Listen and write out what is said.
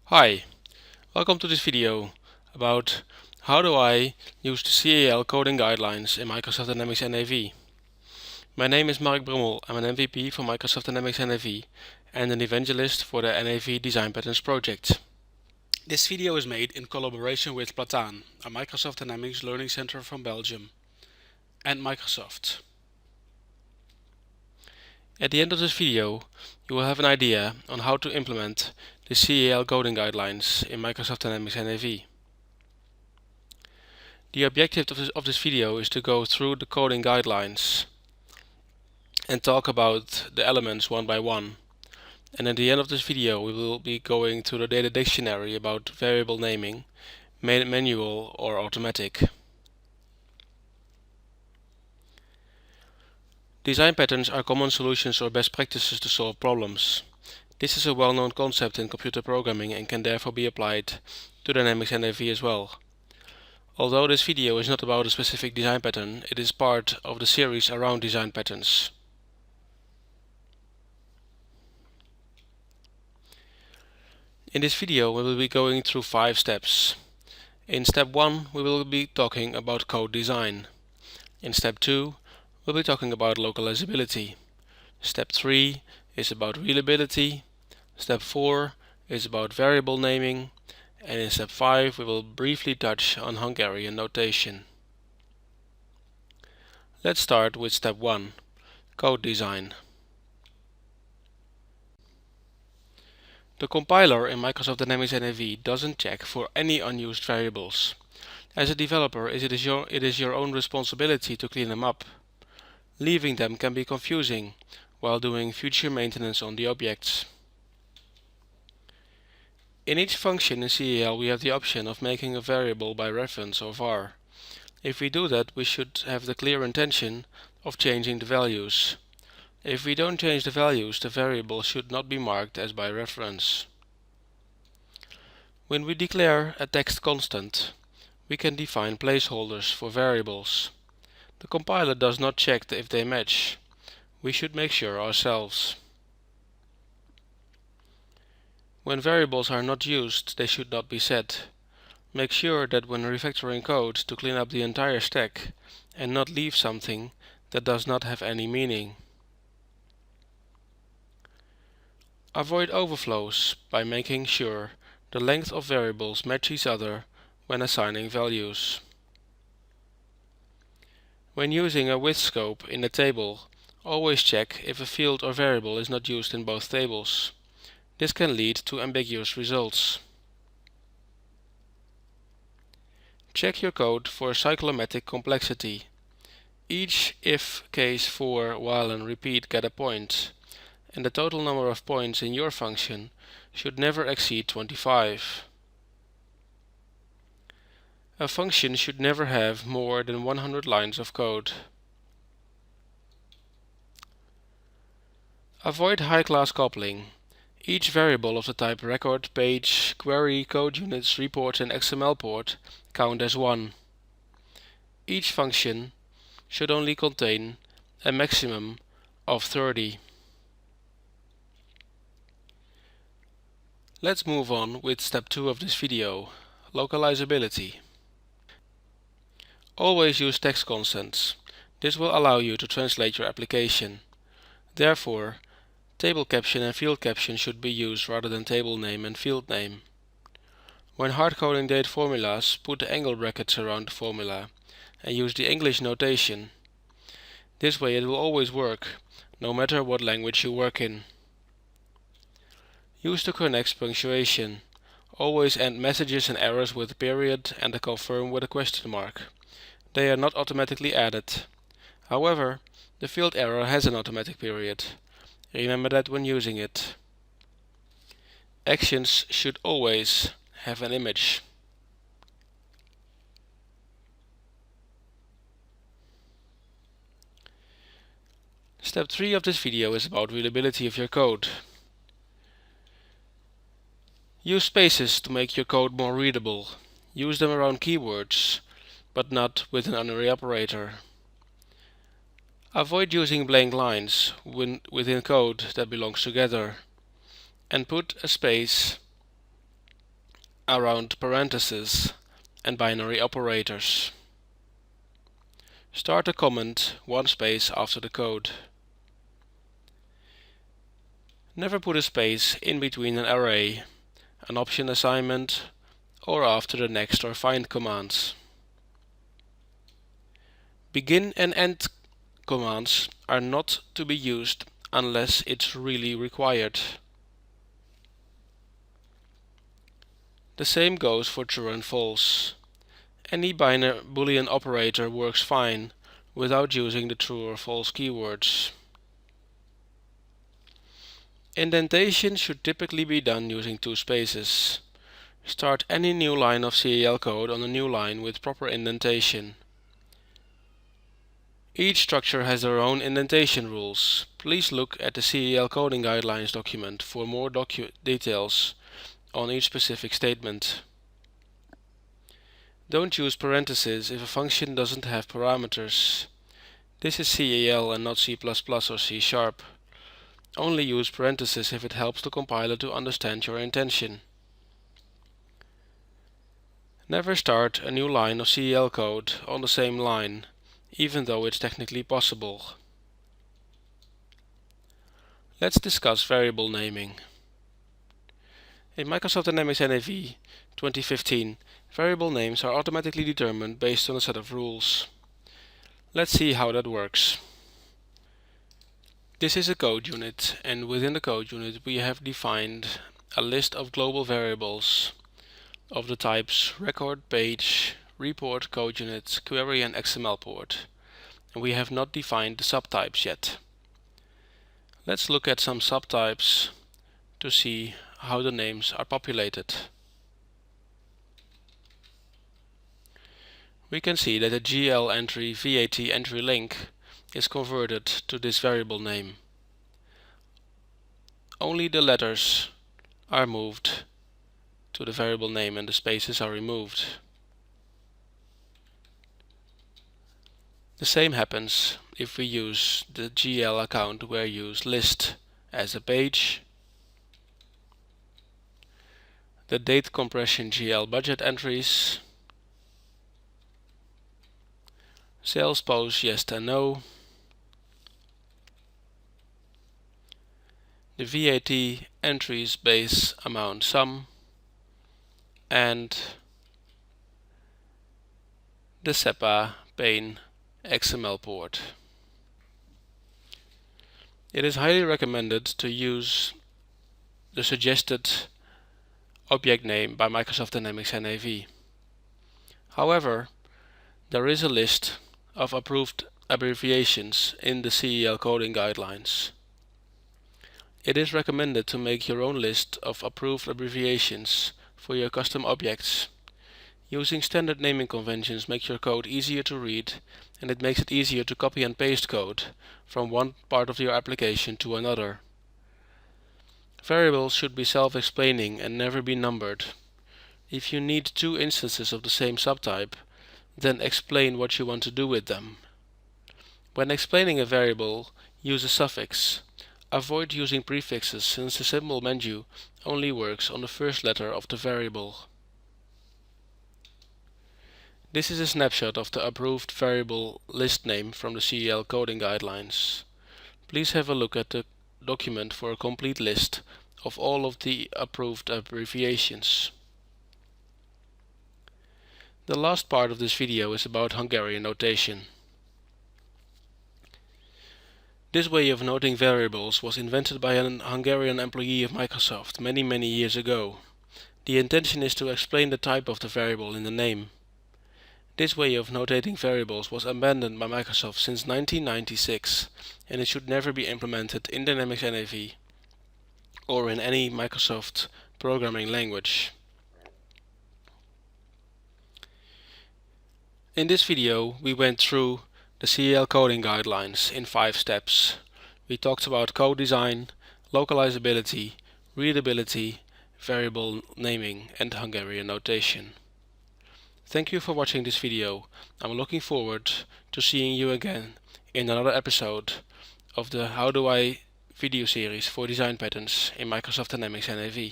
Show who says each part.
Speaker 1: Hi, welcome to this video about how do I use the CAL coding guidelines in Microsoft Dynamics NAV. My name is Mark Brummel. I'm an MVP for Microsoft Dynamics NAV and an evangelist for the NAV Design Patterns project. This video is made in collaboration with Plataan, a Microsoft Dynamics Learning Center from Belgium, and Microsoft. At the end of this video, you will have an idea on how to implement the CAL coding guidelines in Microsoft Dynamics NAV. The objective of this video is to go through the coding guidelines and talk about the elements one by one. And at the end of this video we will be going through the data dictionary about variable naming, manual or automatic. Design patterns are common solutions or best practices to solve problems. This is a well-known concept in computer programming and can therefore be applied to Dynamics NAV as well. Although this video is not about a specific design pattern, it is part of the series around design patterns. In this video we will be going through 5 steps. In step 1 we will be talking about code design. In step 2 we'll be talking about localizability. Step 3 is about reliability. Step 4 is about variable naming. And in step 5 we will briefly touch on Hungarian notation. Let's start with step 1, code design. The compiler in Microsoft Dynamics NAV doesn't check for any unused variables. As a developer, it is your own responsibility to clean them up. Leaving them can be confusing while doing future maintenance on the objects. In each function in CAL we have the option of making a variable by reference or var. If we do that, we should have the clear intention of changing the values. If we don't change the values, the variable should not be marked as by reference. When we declare a text constant, we can define placeholders for variables. The compiler does not check if they match. We should make sure ourselves. When variables are not used, they should not be set. Make sure that when refactoring code to clean up the entire stack and not leave something that does not have any meaning. Avoid overflows by making sure the length of variables match each other when assigning values. When using a width scope in a table, always check if a field or variable is not used in both tables. This can lead to ambiguous results. Check your code for cyclomatic complexity. Each if case for while and repeat get a point, and the total number of points in your function should never exceed 25. A function should never have more than 100 lines of code. Avoid high-class coupling. Each variable of the type record, page, query, code units, report and XML port count as one. Each function should only contain a maximum of 30. Let's move on with step 2 of this video, localizability. Always use text constants. This will allow you to translate your application. Therefore, table caption and field caption should be used rather than table name and field name. When hard-coding date formulas, put the angle brackets around the formula and use the English notation. This way it will always work, no matter what language you work in. Use the correct punctuation. Always end messages and errors with a period and a confirm with a question mark. They are not automatically added. However, the field error has an automatic period. Remember that when using it. Actions should always have an image. Step 3 of this video is about readability of your code. Use spaces to make your code more readable. Use them around keywords, but not with an unary operator. Avoid using blank lines within code that belongs together, and put a space around parentheses and binary operators. Start a comment one space after the code. Never put a space in between an array, an option assignment, or after the next or find commands. Begin and end commands are not to be used unless it's really required. The same goes for true and false. Any binary Boolean operator works fine without using the true or false keywords. Indentation should typically be done using two spaces. Start any new line of CAL code on a new line with proper indentation. Each structure has their own indentation rules. Please look at the CAL coding guidelines document for more details on each specific statement. Don't use parentheses if a function doesn't have parameters. This is CAL and not C++ or C#. Only use parentheses if it helps the compiler to understand your intention. Never start a new line of CAL code on the same line, even though it's technically possible. Let's discuss variable naming. In Microsoft Dynamics NAV 2015, variable names are automatically determined based on a set of rules. Let's see how that works. This is a code unit, and within the code unit we have defined a list of global variables of the types record, page, report, code unit, query and XML port. And we have not defined the subtypes yet. Let's look at some subtypes to see how the names are populated. We can see that the GL entry VAT entry link is converted to this variable name. Only the letters are moved to the variable name and the spaces are removed. The same happens if we use the GL account where you use list as a page, the date compression GL budget entries, sales post yes and no, the VAT entries base amount sum, and the SEPA pane XML port. It is highly recommended to use the suggested object name by Microsoft Dynamics NAV. However, there is a list of approved abbreviations in the CAL coding guidelines. It is recommended to make your own list of approved abbreviations for your custom objects. Using standard naming conventions makes your code easier to read, and it makes it easier to copy and paste code from one part of your application to another. Variables should be self-explaining and never be numbered. If you need two instances of the same subtype, then explain what you want to do with them. When explaining a variable, use a suffix. Avoid using prefixes since the symbol menu only works on the first letter of the variable. This is a snapshot of the approved variable list name from the CAL coding guidelines. Please have a look at the document for a complete list of all of the approved abbreviations. The last part of this video is about Hungarian notation. This way of noting variables was invented by an Hungarian employee of Microsoft many years ago. The intention is to explain the type of the variable in the name. This way of notating variables was abandoned by Microsoft since 1996, and it should never be implemented in Dynamics NAV or in any Microsoft programming language. In this video we went through the CAL coding guidelines in 5 steps. We talked about code design, localizability, readability, variable naming and Hungarian notation. Thank you for watching this video. I'm looking forward to seeing you again in another episode of the How Do I video series for design patterns in Microsoft Dynamics NAV.